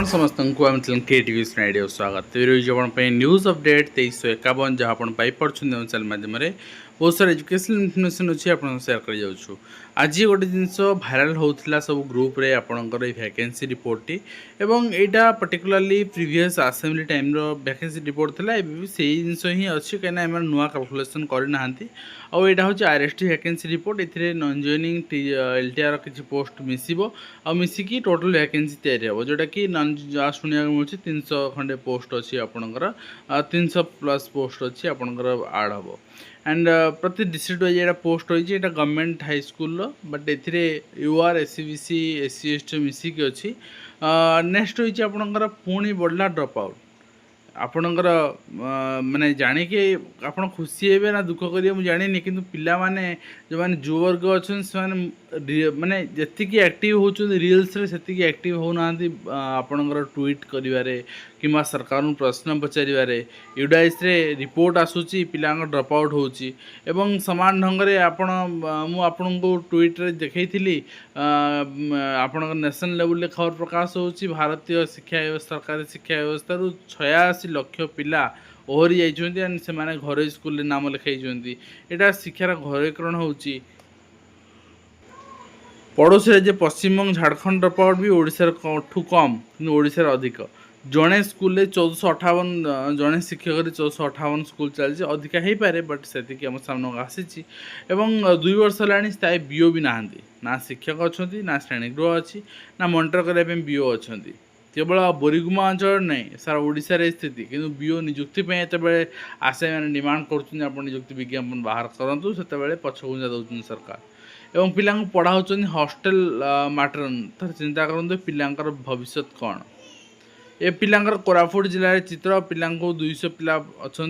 समस्त केटीवी स्नाइडियो स्वागत news update 2351 जहाँ आप चैनल माध्यम बहुत सारा एजुकेशनल इनफर्मेशन अच्छी आप सेयार कर जाऊँ। आज गोटे जिनस भाइराल होता सब ग्रुप रे आपणकर वैकेंसी रिपोर्ट एवं यहाँ particularly previous assembly time vacancy report था से जिनस ही अच्छी कहीं नुआ कैलकुलेसन करना आउ यहाँ हूँ RST vacancy report a non joining LTR किसी पोस्ट मिसिबो आ मिसिकी टोटल वैकेंसी तैयारी हे जोटा कि नॉन शुणा मिलूँ 300 खंडे पोस्ट अच्छी आपणकर 300+ पोस्ट अच्छी आपणकर आड हम एंड प्रति डिस्ट्रिक्ट वाइज यहाँ पोस्ट होती गवर्नमेंट हाई स्कूल बट ए यूआर एससीबीसी एससी एसटी मिसिकी अच्छी नेक्स्ट होती आपणकर पुणी बढ़ला ड्रॉप आउट आपणकर माने जानिके आप खुशी हे ना दुख करेंगे मुझे जानी कि पिला माने जो मैंने युवर्ग अच्छा से माने जी एक्टिव होती रिल्स से एक्टिव होना आपणकर ट्वीट करिवारे किंबा सरकार प्रश्न पचारे यूडाइस रिपोर्ट आसूची पिला ड्रॉप आउट होची एवं समान ढंग से आपण को ट्वीट रे देखई आपण नेशनल लेवल रे खबर प्रकाश होची भारतीय शिक्षा व्यवस्था सरकारी शिक्षा व्यवस्था 86 लाख पिला ओहरी जाइछन्ती एंड से माने घरे स्कूल नाम लिखाई एटा शिक्षार घरेकरण होची पड़ोसी राज्य पश्चिमबंग झारखंड ड्रॉप आउट भी ओडिशार ठू कम कि ओडिशार अधिक जड़े स्कूल 1458 जड़े शिक्षक 1458 स्कूल चलती अधिका हो पारे बट से आम सामने आसी 2 वर्ष है स्थायी बीओ भी नहांती ना शिक्षक अच्छा ना श्रेणीगृह अच्छी ना मॉनिटर करने बीओ अच्छा केवल बोरीगुमा अंचल नहीं सारा ओडिशा स्थिति किंतु बीओ निजुक्ति ये आशा मैंने डिमांड कर निजुक्ति विज्ञापन बाहर करूँ से पछघुंचा दौरान सरकार एवं पिला पढ़ाऊँ हॉस्टेल मैटर्न थर चिंता करूँ पिलांकर भविष्य कौन ए पिलांकर कोरापुट जिले में चित्र पिला 200 पिला अच्छा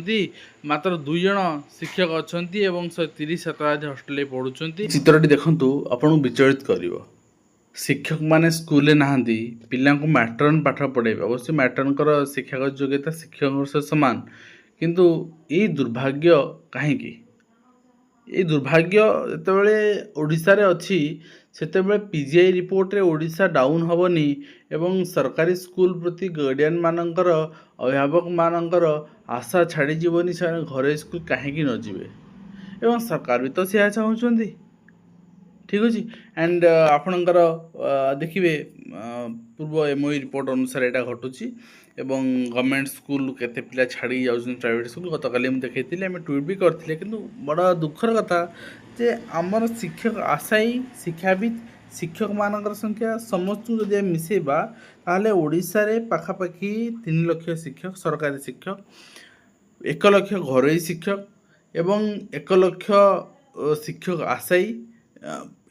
मात्र 2 जन शिक्षक अच्छा 130 छात्रार्थी हॉस्टेल पढ़ुं चित्रटी देखु आपन विचलित कर शिक्षक माने स्कूल नहांती पिला मैटर्न पाठ पढ़ेबे अवश्य मैटर्न शिक्षागत योग्यता शिक्षक से सामान किंतु ये दुर्भाग्य कहीं ये दुर्भाग्य जितेबाला ओडिशा रे अच्छी सेतेबेले पीजीआई रिपोर्ट रे ओडिशा डाउन हेनी एवं सरकारी स्कूल प्रति गार्डियन मानकर अभिभावक मानकर आशा छाड़ी जीवनी से घरे स्कूल कहीं न जीवे एवं सरकार भी तो से चाहते ठीक अच्छे एंड आपणकर देखिए पूर्व एमओई रिपोर्ट अनुसार यहाँ घटुची एवं गवर्नमेंट स्कूल केते पिला छाड़ी जाउछन प्राइवेट स्कूल गत काली हम देखैतिले हम ट्वीट भी करथिले किंतु बड़ा दुखर कथा जे आमर शिक्षक आशायी शिक्षाविद शिक्षक मानकर संख्या समस्त जदि मिसेबा ताले ओडिशा रे पाखापाखि 3 लाख शिक्षक सरकारी शिक्षक 1 लाख घरोई शिक्षक एवं 1 लाख शिक्षक आशायी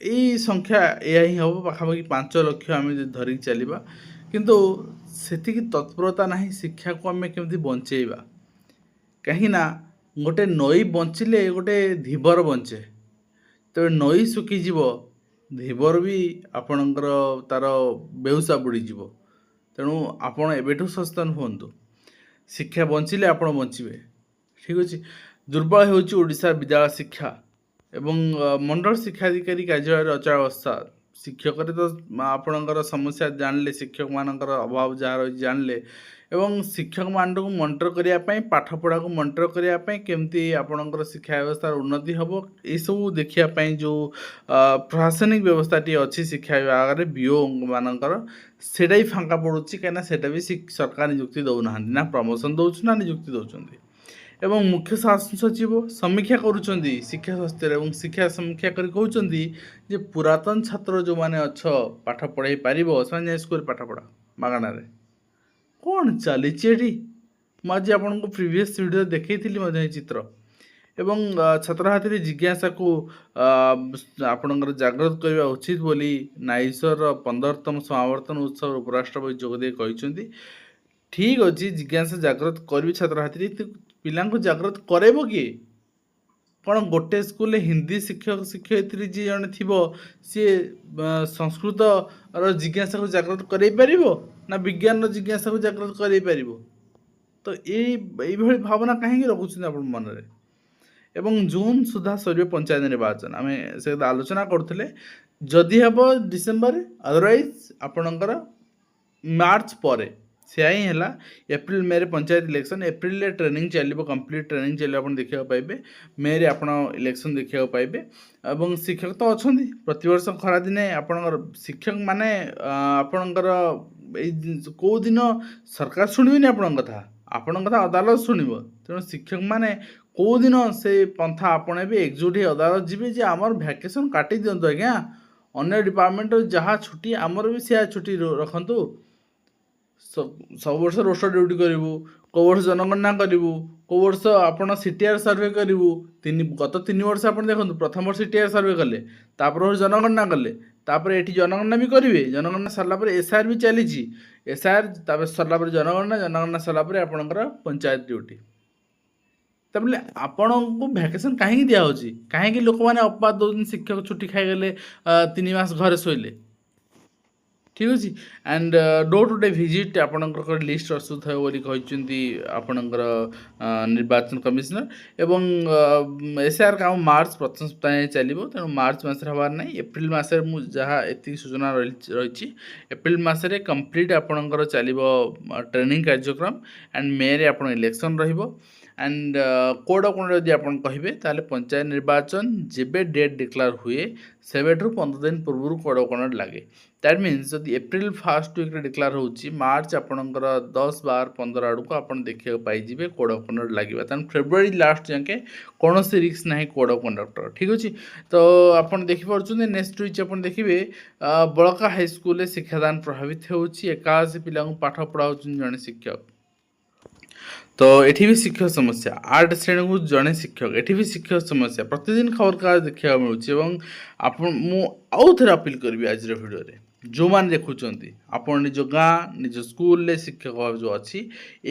यही संख्या या ही हम पाखापाखि 5 लाख आम धरिक चलवा किंतु सेति तत्परता नहीं शिक्षा को आम केमती बंचेबा कहीं गोटे नई बंचिले गोटे धीवर बंचे तो नई सुखीजीव धीवर भी आपणकर तार बेउसा बुड़ीज तेणु आपण एबेठू सचेतन हुंतु शिक्षा बंचिले आपण बंचे ठीक अच्छे दुर्बल होड़शा विद्यालय शिक्षा एवं मंडल शिक्षाधिकारी कार्यालय अचलावस्था शिक्षक तो आपणकर समस्या जानले शिक्षक मानकर अभाव जहाँ रही जानले एवं शिक्षक मान को मॉनिटर करने पाठ पढ़ा को मॉनिटर करने केमती आपणकर शिक्षा व्यवस्था उन्नति हम ये सब देखापी जो प्रशासनिक व्यवस्थाटी अच्छी शिक्षा विभाग में बीओ मानकर सेटा ही फांका पड़ुची कहीं भी सरकार निजुक्ति दौना ना प्रमोशन दौर ना निजुक्ति दौरान एवं मुख्य शासन सचिव समीक्षा करुँच शिक्षा स्वास्थ्य एवं शिक्षा समीक्षा कर कहते पुरातन छात्र जो मैंने अच्छ पाठ पढ़ाई पार से स्कूल पाठ पढ़ा मागणार कौन चली मुझे आपन को प्रीवियस वीडियो देखी चित्र एवं छात्र हाथी जिज्ञासा को आपणकर जागृत करने उचित बोली नाइसर 15तम समावर्तन उत्सव उपराष्ट्रपति जोगदे कहते ठीक अच्छे जिज्ञासा जागृत करी छात्र हाथी पिला जागृत करेब किए କ'ଣ ଗୋଟେ ସ୍କୁଲରେ ହିନ୍ଦୀ ଶିକ୍ଷକ ଶିକ୍ଷୟିତ୍ରୀ ଯିଏ ଜଣେ ଥିବ ସିଏ ସଂସ୍କୃତର ଜିଜ୍ଞାସାକୁ ଜାଗ୍ରତ କରାଇ ପାରିବ ନା ବିଜ୍ଞାନର ଜିଜ୍ଞାସାକୁ ଜାଗ୍ରତ କରାଇ ପାରିବ? ତ ଏଇଭଳି ଭାବନା କାହିଁକି ରଖୁଛନ୍ତି ଆପଣ ମନରେ? ଏବଂ ଜୁନ୍ ସୁଦ୍ଧା ସରିବ ପଞ୍ଚାୟତ ନିର୍ବାଚନ, ଆମେ ସେ କଥା ଆଲୋଚନା କରୁଥିଲେ। ଯଦି ହେବ ଡିସେମ୍ବର, ଅଦରୱାଇଜ୍ ଆପଣଙ୍କର ମାର୍ଚ୍ଚ ପରେ। ସେୟା ହିଁ ହେଲା। ଏପ୍ରିଲ ମେରେ ପଞ୍ଚାୟତ ଇଲେକ୍ସନ୍, ଏପ୍ରିଲରେ ଟ୍ରେନିଂ ଚାଲିବ, କମ୍ପ୍ଲିଟ୍ ଟ୍ରେନିଂ ଚାଲିବ, ଆପଣ ଦେଖିବାକୁ ପାଇବେ। ମେରେ ଆପଣ ଇଲେକ୍ସନ୍ ଦେଖିବାକୁ ପାଇବେ। ଏବଂ ଶିକ୍ଷକ ତ ଅଛନ୍ତି ପ୍ରତିବର୍ଷ ଖରାଦିନେ ଆପଣଙ୍କର ଶିକ୍ଷକ ମାନେ ଆପଣଙ୍କର ଏଇ କେଉଁ ଦିନ ସରକାର ଶୁଣିବେନି ଆପଣଙ୍କ କଥା, ଆପଣଙ୍କ କଥା ଅଦାଲତ ଶୁଣିବ। ତେଣୁ ଶିକ୍ଷକମାନେ କେଉଁଦିନ ସେ ପନ୍ଥା ଆପଣେଇବେ, ଏକଜୁଟ ହେଇ ଅଦାଲତ ଯିବେ ଯେ ଆମର ଭ୍ୟାକେସନ୍ କାଟି ଦିଅନ୍ତୁ ଆଜ୍ଞା, ଅନ୍ୟ ଡିପାର୍ଟମେଣ୍ଟର ଯାହା ଛୁଟି ଆମର ବି ସେୟା ଛୁଟି ରଖନ୍ତୁ। ସବୁ ବର୍ଷ ରୋଷ୍ଟର ଡ୍ୟୁଟି କରିବୁ, କେଉଁ ବର୍ଷ ଜନଗଣନା କରିବୁ, କେଉଁ ବର୍ଷ ଆପଣ ସିଟିଆର୍ ସର୍ଭେ କରିବୁ। ଗତ 3 ବର୍ଷ ଆପଣ ଦେଖନ୍ତୁ, ପ୍ରଥମ ବର୍ଷ ସିଟିଆର୍ ସର୍ଭେ କଲେ, ତାପରେ ଜନଗଣନା କଲେ, ତାପରେ ଏଠି ଜନଗଣନା ବି କରିବେ। ଜନଗଣନା ସରିଲା ପରେ ଏସ୍ଆର୍ ବି ଚାଲିଛି, ଏସ୍ଆର୍ ତାପରେ ସରିଲା ପରେ ଜନଗଣନା ସରିଲା ପରେ ଆପଣଙ୍କର ପଞ୍ଚାୟତ ଡ୍ୟୁଟି। ତାପରେ ଆପଣଙ୍କୁ ଭ୍ୟାକେସନ୍ କାହିଁକି ଦିଆହେଉଛି? କାହିଁକି ଲୋକମାନେ ଅପବାଦ ଦେଉଛନ୍ତି ଶିକ୍ଷକ ଛୁଟି ଖାଇଗଲେ 3 ମାସ ଘରେ ଶୋଇଲେ? ଠିକ୍ ଅଛି। And door to day visit ଆପଣଙ୍କର ଲିଷ୍ଟ ପ୍ରସ୍ତୁତ ହେବ ବୋଲି କହିଛନ୍ତି ଆପଣଙ୍କର ନିର୍ବାଚନ କମିଶନର। ଏବଂ ଏସ୍ଆର୍ କାମ ମାର୍ଚ୍ଚ ପ୍ରଥମ ସପ୍ତାହରେ ଚାଲିବ, ତେଣୁ ମାର୍ଚ୍ଚ ମାସରେ ହେବାର ନାହିଁ। ଏପ୍ରିଲ ମାସରେ ମୁଁ ଯାହା ଏତିକି ସୂଚନା ରହିଛି, ଏପ୍ରିଲ ମାସରେ କମ୍ପ୍ଲିଟ୍ ଆପଣଙ୍କର ଚାଲିବ ଟ୍ରେନିଂ କାର୍ଯ୍ୟକ୍ରମ। ଆଣ୍ଡ ମେରେ ଆପଣ ଇଲେକ୍ସନ୍ ରହିବ। ଆଣ୍ଡ କୋଡ଼ କ'ଣ ଯଦି ଆପଣ କହିବେ ତାହେଲେ ପଞ୍ଚାୟତ ନିର୍ବାଚନ ଯେବେ ଡେଟ୍ ଡିକ୍ଲେୟାର ହୁଏ ସେବେଠାରୁ 15 ଦିନ ପୂର୍ବରୁ କୋଡ଼ କ'ଣ ଲାଗେ। ଦ୍ୟାଟ୍ ମିନ୍ସ ଯଦି ଏପ୍ରିଲ ଫାର୍ଷ୍ଟ ୱିକ୍ରେ ଡିକ୍ଲେୟାର ହେଉଛି, ମାର୍ଚ୍ଚ ଆପଣଙ୍କର 10, 12, 15 ଆଡ଼କୁ ଆପଣ ଦେଖିବାକୁ ପାଇଯିବେ କୋଡ଼ ଅଫ୍ କଣ୍ଡକ୍ଟ ଲାଗିବା। ତେଣୁ ଫେବୃଆରୀ ଲାଷ୍ଟ ଯାକେ କୌଣସି ରିସ୍କ ନାହିଁ କୋଡ଼ ଅଫ୍ କଣ୍ଡକ୍ଟର। ଠିକ୍ ଅଛି। ତ ଆପଣ ଦେଖିପାରୁଛନ୍ତି ନେକ୍ସଟ ହେଉଛି ଆପଣ ଦେଖିବେ ବଳକା ହାଇସ୍କୁଲରେ ଶିକ୍ଷାଦାନ ପ୍ରଭାବିତ ହେଉଛି। 81 ପିଲାଙ୍କୁ ପାଠ ପଢ଼ାଉଛନ୍ତି ଜଣେ ଶିକ୍ଷକ। ତ ଏଠି ବି ଶିକ୍ଷକ ସମସ୍ୟା, 8 ଶ୍ରେଣୀକୁ ଜଣେ ଶିକ୍ଷକ, ଏଠି ବି ଶିକ୍ଷକ ସମସ୍ୟା ପ୍ରତିଦିନ ଖବରକାଗଜ ଦେଖିବାକୁ ମିଳୁଛି। ଏବଂ ମୁଁ ଆଉ ଥରେ ଅପିଲ୍ କରିବି ଆଜିର ଭିଡ଼ିଓରେ, ଯେଉଁମାନେ ଦେଖୁଛନ୍ତି ଆପଣ ନିଜ ଗାଁ ନିଜ ସ୍କୁଲରେ ଶିକ୍ଷକ ଭାବ ଯେଉଁ ଅଛି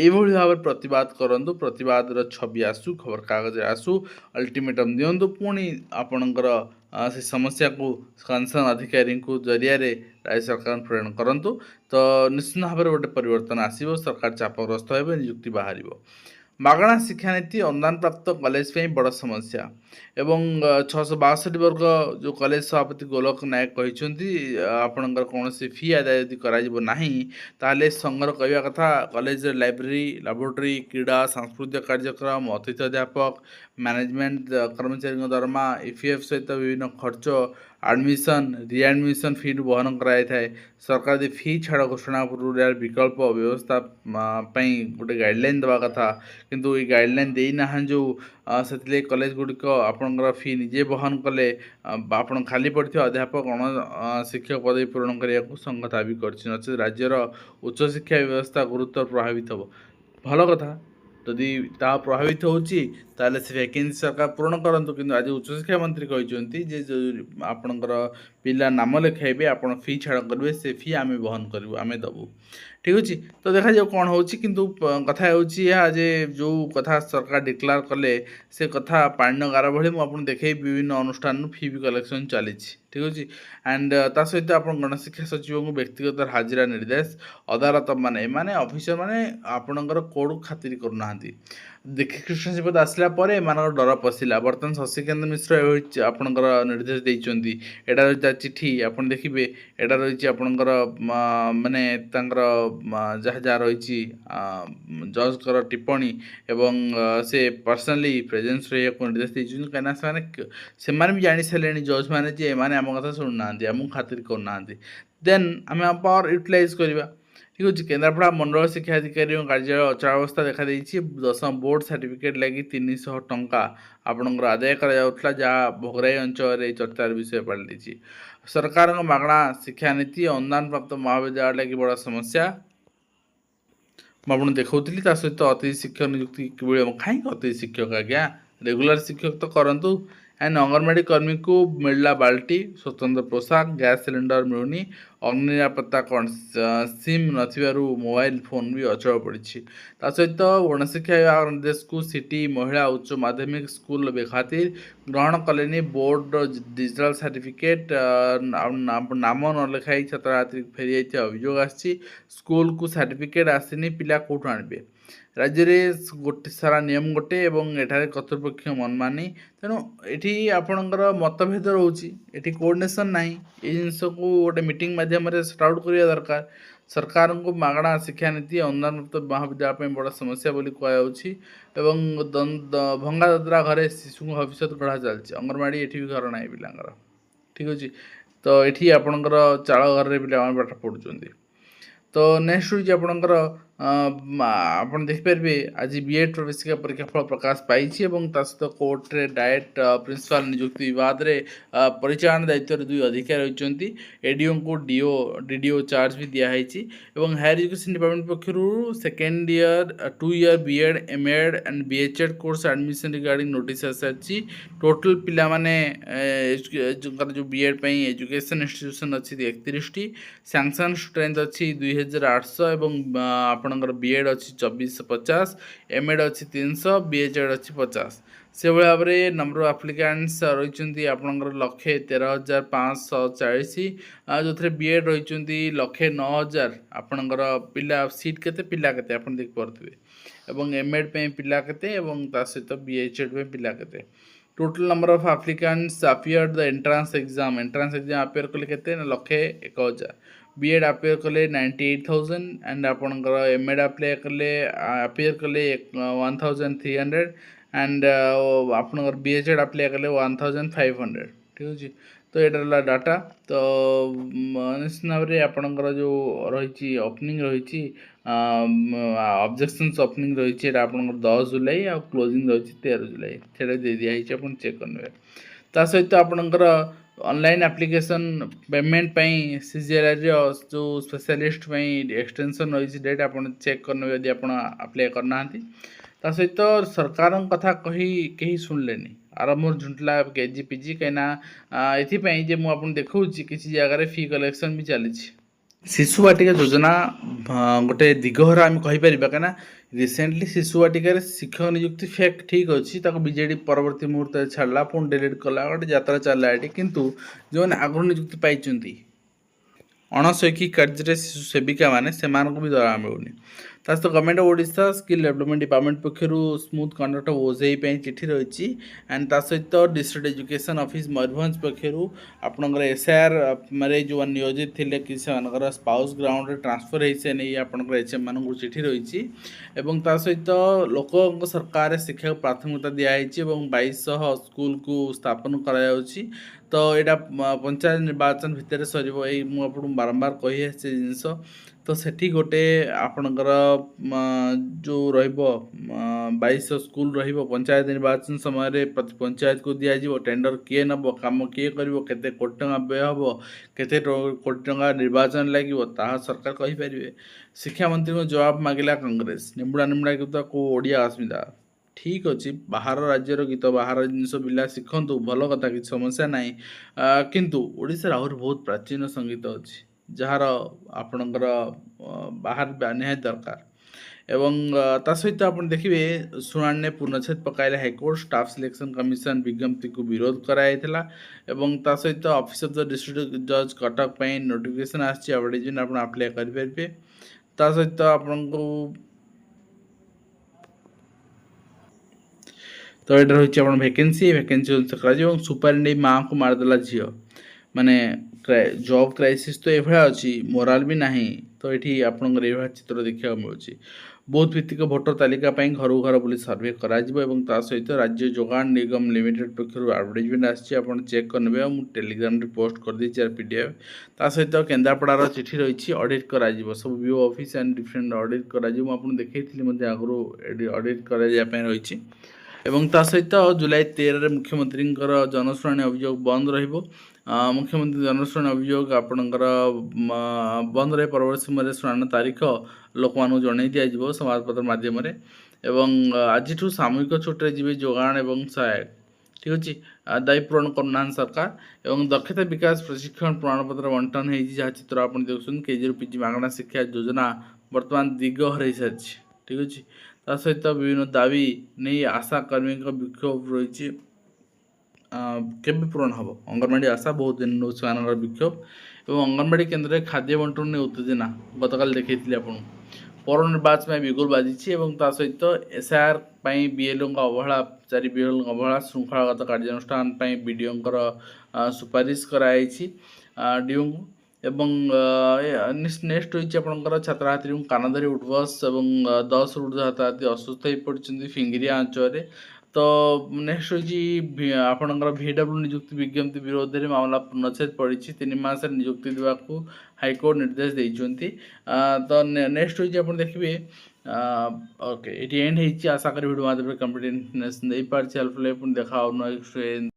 ଏଇଭଳି ଭାବରେ ପ୍ରତିବାଦ କରନ୍ତୁ। ପ୍ରତିବାଦର ଛବି ଆସୁ, ଖବରକାଗଜରେ ଆସୁ, ଅଲ୍ଟିମେଟମ୍ ଦିଅନ୍ତୁ, ପୁଣି ଆପଣଙ୍କର ସେ ସମସ୍ୟାକୁ କନସର୍ନ ଅଧିକାରୀଙ୍କୁ ଜରିଆରେ ରାଜ୍ୟ ସରକାରଙ୍କୁ ପ୍ରେରଣ କରନ୍ତୁ। ତ ନିଶ୍ଚିତ ଭାବରେ ଗୋଟେ ପରିବର୍ତ୍ତନ ଆସିବ, ସରକାର ଚାପଗ୍ରସ୍ତ ହେବେ, ନିଯୁକ୍ତି ବାହାରିବ। ମାଗଣା ଶିକ୍ଷାନୀତି ଅନୁଦାନପ୍ରାପ୍ତ କଲେଜ ପାଇଁ ବଡ଼ ସମସ୍ୟା। ଏବଂ 662 ବର୍ଗ ଯେଉଁ କଲେଜ ସଭାପତି ଗୋଲକ ନାୟକ କହିଛନ୍ତି ଆପଣଙ୍କର କୌଣସି ଫି ଆଦାୟ ଯଦି କରାଯିବ ନାହିଁ ତାହେଲେ ସଂଘର କହିବା କଥା କଲେଜରେ ଲାଇବ୍ରେରୀ, ଲାବୋରେଟୋରୀ, କ୍ରୀଡ଼ା, ସାଂସ୍କୃତିକ କାର୍ଯ୍ୟକ୍ରମ, ଅତିଥି ଅଧ୍ୟାପକ, ମ୍ୟାନେଜମେଣ୍ଟ କର୍ମଚାରୀଙ୍କ ଦରମା, ଇପିଏଫ୍ ସହିତ ବିଭିନ୍ନ ଖର୍ଚ୍ଚ, ଆଡ଼ମିସନ୍, ରିଆଡ଼ମିସନ୍ ଫିରୁ ବହନ କରାଯାଇଥାଏ। ସରକାର ଯଦି ଫି ଛାଡ଼ ଘୋଷଣା ପୂର୍ବରୁ ଏହାର ବିକଳ୍ପ ବ୍ୟବସ୍ଥା ପାଇଁ ଗୋଟେ ଗାଇଡ଼ଲାଇନ୍ ଦେବା କଥା, କିନ୍ତୁ ଏଇ ଗାଇଡ଼ଲାଇନ୍ ଦେଇନାହାନ୍ତି ଯେଉଁ ସେଥିଲାଗି କଲେଜ ଗୁଡ଼ିକ ଆପଣଙ୍କର ଫି ନିଜେ ବହନ କଲେ ଆପଣ ଖାଲି ପଡ଼ିଥିବା ଅଧ୍ୟାପକ ଶିକ୍ଷକ ପଦବୀ ପୂରଣ କରିବାକୁ ସଂଘ ଦାବି କରିଛି। ନଚେତ୍ ରାଜ୍ୟର ଉଚ୍ଚଶିକ୍ଷା ବ୍ୟବସ୍ଥା ଗୁରୁତ୍ୱ ପ୍ରଭାବିତ ହେବ। ଭଲ କଥା, ଯଦି ତାହା ପ୍ରଭାବିତ ହେଉଛି ତାହେଲେ ସେ ଭ୍ୟାକେନ୍ସି ସରକାର ପୂରଣ କରନ୍ତୁ। କିନ୍ତୁ ଆଜି ଉଚ୍ଚଶିକ୍ଷା ମନ୍ତ୍ରୀ କହିଛନ୍ତି ଯେ ଯେଉଁ ଆପଣଙ୍କର ପିଲା ନାମ ଲେଖାଇବେ ଆପଣ ଫି ଛାଡ଼ କରିବେ, ସେ ଫି ଆମେ ବହନ କରିବୁ, ଆମେ ଦେବୁ। ଠିକ୍ ଅଛି। ତ ଦେଖାଯାଉ କ'ଣ ହେଉଛି। କିନ୍ତୁ କଥା ହେଉଛି ଏହା ଯେ ଯେଉଁ କଥା ସରକାର ଡିକ୍ଲେୟାର କଲେ ସେ କଥା ପାଣିର ଗାର ଭଳି ମୁଁ ଆପଣଙ୍କୁ ଦେଖେଇ ବିଭିନ୍ନ ଅନୁଷ୍ଠାନରୁ ଫି ବି କଲେକ୍ସନ୍ ଚାଲିଛି। ଠିକ୍ ଅଛି। ଆଣ୍ଡ ତା ସହିତ ଆପଣ ଗଣଶିକ୍ଷା ସଚିବଙ୍କୁ ବ୍ୟକ୍ତିଗତ ହାଜିରା ନିର୍ଦ୍ଦେଶ, ଅଦାଲତ ମାନେ ଏମାନେ ଅଫିସର ମାନେ ଆପଣଙ୍କର କୋଡ଼କୁ ଖାତିର କରୁନାହାନ୍ତି। ଦେଖି କୃଷ୍ଣଜୀବତ ଆସିଲା ପରେ ଏମାନଙ୍କର ଡର ପଶିଲା। ବର୍ତ୍ତମାନ ଶଶିକାନ୍ତ ମିଶ୍ର ଏଭଳି ଆପଣଙ୍କର ନିର୍ଦ୍ଦେଶ ଦେଇଛନ୍ତି। ଏଇଟା ରହିଛି ତା ଚିଠି, ଆପଣ ଦେଖିବେ ଏଇଟା ରହିଛି ଆପଣଙ୍କର ମାନେ ତାଙ୍କର ଯାହା ଯାହା ରହିଛି ଜଜ୍ଙ୍କର ଟିପ୍ପଣୀ। ଏବଂ ସେ ପର୍ସନାଲି ପ୍ରେଜେନ୍ସ ରହିବାକୁ ନିର୍ଦ୍ଦେଶ ଦେଇଛନ୍ତି, କାହିଁକିନା ସେମାନେ ବି ଜାଣିସାରିଲେଣି ଜଜ୍ ମାନେ ଯେ ଏମାନେ ଆମ କଥା ଶୁଣୁନାହାନ୍ତି, ଆମକୁ ଖାତିର କରୁନାହାନ୍ତି। ଦେନ୍ ଆମେ ଆମ ପାୱାର ୟୁଟିଲାଇଜ୍ କରିବା। ଠିକ୍ ଅଛି। କେନ୍ଦ୍ରାପଡ଼ା ମଣ୍ଡଳ ଶିକ୍ଷା ଅଧିକାରୀଙ୍କ କାର୍ଯ୍ୟାଳୟ ଅଚଳାବସ୍ଥା ଦେଖାଦେଇଛି। 10ମ ବୋର୍ଡ଼ ସାର୍ଟିଫିକେଟ୍ ଲାଗି 300 ଟଙ୍କା ଆପଣଙ୍କର ଆଦାୟ କରାଯାଉଥିଲା, ଯାହା ଭୋଗରାଇ ଅଞ୍ଚଳରେ ଚର୍ଚ୍ଚାର ବିଷୟ ପାଲଟିଛି। ସରକାରଙ୍କ ମାଗଣା ଶିକ୍ଷାନୀତି ଅନୁଦାନପ୍ରାପ୍ତ ମହାବିଦ୍ୟାଳୟ ଲାଗି ବଡ଼ ସମସ୍ୟା ମୁଁ ଆପଣଙ୍କୁ ଦେଖାଉଥିଲି। ତା ସହିତ ଅତିଥି ଶିକ୍ଷକ ନିଯୁକ୍ତି କିଭଳି ହେବ? କାହିଁକି ଅତିଥି ଶିକ୍ଷକ ଆଜ୍ଞା? ରେଗୁଲାର ଶିକ୍ଷକ ତ କରନ୍ତୁ। एंड अंगनवाड़ी कर्मी को मिलला बाल्टी स्वतंत्र पोशाक गैस सिलेंडर मिलूनी अग्नि निरापत्ता कौन सिम नथिबारु मोबाइल फोन भी अचल पड़ी ता सहित गणशिक्षा विभाग निर्देश को सिटी महिला उच्च माध्यमिक स्कूल खातिर ग्रहण कले बोर्ड डिजिटल सर्टिफिकेट नाम न लिखाई छात्र छात्री फेरी जाइए अभियोग आसी स्कूल को सर्टिफिकेट आसनी पिला कौटू आणबे राज्य में गोटे सारा नियम गोटे एठारे कर्तृपक्ष मनमानी तेणु ये आपणकर मतभेद रोचे ये कोऑर्डिनेशन ना ये जिनस को गोटे मीटिंग मध्यम सॉर्ट आउट करवा दरकार सरकार को मागणा शिक्षा नीति अनुदान महाविद्यालय बड़ समस्या बोली कहुच्छी भंगा ददरा घरे शिशु भविष्य गढ़ा चलती अंगनवाड़ी ये भी घर ना पिलांर ठीक अच्छे तो ये आपणकर चाल घर में पिला पाठ पढ़ुं तो नेक्स्ट हूँ आपणकर आप देखिपारे आज बीएड प्रवेशिका परीक्षा फल प्रकाश पाई सहित कोर्टे डायरेक्ट प्रिंसिपाल नियुक्ति विवाद में परिचालन दायित्व दुई अधिकारी रही एडीओ को डीडीओ चार्ज भी दिखाई हायर एजुकेशन डिपार्टमेंट पक्षर second year 2 year BEd MEd and बीएचएड कोर्स एडमिशन रिगार्डिंग नोटिस आसी टोटल पिला माने जो बीएड एजुकेशन इंस्टीट्यूशन अच्छी 31 सैंक्शन स्ट्रेंथ अच्छी 2800 आपणकर बीएड अच्छी 2450 एमएड अच्छी 300 बीएचएड अच्छी 50 से भाव में नंबर ऑफ एप्लिकेंट्स रही आपणकर 1,13,540 जो थे बीएड रही 1,09,000 आपणकर पिला सीट केते पिला केते आप देखिपे एवं एमएड पे पिला केते सहित बीएचएड पे पिला केते total number of applicants appear the entrance exam appear कले केते 1,01,000 बीएड अपियर कले 98,000 एंड आपणकर एमएड अप्लाई कले अपियर कले 1,300 एंड आपणकर बीएचएड अप्लाई कले 1,500 ठीक अच्छे तो यहाँ डाटा तो निश्चित भाव में आपणकर जो रही ओपनिंग रही ऑब्जेक्शंस ओपनिंग रही है आपणकर 10 जुलाई आ क्लोजिंग रही 13 जुलाई से दे दिखाई आप चेक करेंगे ता सहित आपणकर ऑनलाइन एप्लिकेशन पेमेंट सीजीएलआर जो स्पेशलिस्ट एक्सटेंशन रही डेट आप चेक करने यदि आप अप्लाई करना ता सहित सरकार कथा कहीं शुणिले आरंभ झुंटला केजी पीजी कहीं ये मुझे देखा किसी जगह फी कलेक्शन भी चली शिशु बाटिका योजना गोटे दिगहर आम कहीपर कहीं रिसेंटली शिशु बाटिकार शिक्षक नियुक्ति फेक ठीक अच्छी बीजेडी परवर्ती मुहूर्त छाड़ा पुणी डिलीट कला गोटे यात्रा चलला ये किंतु जो आगु नियुक्ति पाई अणशैक्षिक कार्य शिशु सेविका मैंने से भी दरा मिलूनी सहित government of Odisha skill development department पक्षर स्मूथ कंडक्ट ऑफ ओजेई चिठी रही एंड सहित डिस्ट्रिक्ट एजुकेशन ऑफिस मयूरभंज पक्षर आपंकर एसआईआर मेरे जो नियोजित थे कि स्पाउस ग्राउंड में ट्रांसफर होसे नहीं आपंकर एचएम मान चिठी रही सहित लोक सरकार शिक्षा को प्राथमिकता दिखाई 2200 स्कूल को स्थापन कर तो यहाँ पंचायत निर्वाचन भितर सर मुझे बारंबार कही जिनस तो सेठी गोटे आपणकर जो रईस स्कूल पंचायत निर्वाचन समय प्रति पंचायत को दिज्व टेंडर किए नब कम किए करते कोटी टंका व्यय हम केते कोटी टंका निर्वाचन लगे ता सरकार कहींपर शिक्षा मंत्री को जवाब मांगला कांग्रेस निमुड़ा निमुड़ा गीत को ओडिया अस्मिता ठीक अच्छे बाहर राज्यर गीत बाहर जिनस पिला शिखु भल कथा कि समस्या ना किंतु ओडिशा आहरी बहुत प्राचीन संगीत अच्छी जार आपणकर बाहर निहाय दरकार एवं ता सहित आप देखिए शुणाणी पूर्णछेद पकाइले हाईकोर्ट स्टाफ सिलेक्शन कमिशन विज्ञप्ति को विरोध कराइला ता सहित ऑफिस ऑफ द डिस्ट्रिक्ट जज कटक नोटिफिकेशन आसमेंट आप अप्लाई करेंगे ता सहित आपन को तो ये रही आप वैकेंसी अनुसार सुपारी माँ को मारदेला झी माने जॉब क्राइसिस तो ये अच्छी मोराल भी ना तो ये आपंकर ये चित्र देखा मिलूँ बूथ भित्तिक भोटर तालिका घर घर बुली सर्वे करा सहित राज्य जोगाण निगम लिमिटेड पक्षर एडवर्टाइजमेंट आसी चेक करने टेलीग्राम पोस्ट कर दी पीडीएफ ता सहित केन्द्रापड़ार चिठी रही ऑडिट करा सब BO office and different audit करा देखी आगुरी ऑडिट कराई रही एवं ता सहित जुलाई 13 मुख्यमंत्री जनशुणाणी अभियोग बंद मुख्यमंत्री जनशुणाणी अभियोग आपणकर बंद रहे परवर्ती समय शुणाणी तारीख लोक मानू जन दिज्व समाजपत्र मध्यम आज सामूहिक छुट्टी जी जोगाण और सहायक ठीक अच्छे दायी पूरण करना सरकार एवं दक्षता विकास प्रशिक्षण प्रमाणपत्र बंटन हो जहाँ चित्र आप देखुन केजी पीजी मागणा शिक्षा योजना बर्तमान दिग हर सारी ठीक अच्छे ता सहित विभिन्न दाबी नहीं आशा कर्मी विक्षोभ रही केबे पूरण हम अंगनवाड़ी आशा बहुत दिन से विक्षोभ और अंगनवाड़ी केन्द्र में खाद्य बंटन ने उत्तेजना गतकाल देखी आपको पौर निर्वाचन में बिगुल बाजी ता सहित एसआर बीएलओ अवहेला 4 बीएलओ अवहेला श्रृंखलागत कार्यानुष्ठान बीडीओ सुपारिश कराई डीओ एवं नेक्स्ट होती आपंकर छात्र कान धरी उठबस और 10 ऊर्ध्व छात्र असुस्थ हो पड़ते फिंगिरिया अंचल तो नेक्स्ट होती आपंकर VW नियुक्ति विज्ञप्ति विरोध में मामला पूर्णछेद पड़ी 3 मास नियुक्ति देवाक हाइकोर्ट निर्देश देते तो नेक्स्ट होती आप देखिए ओके ये एंड होती आशा करी वीडियो माध्यम कंप्लीट दे पार्टी हेल्पफुल देखा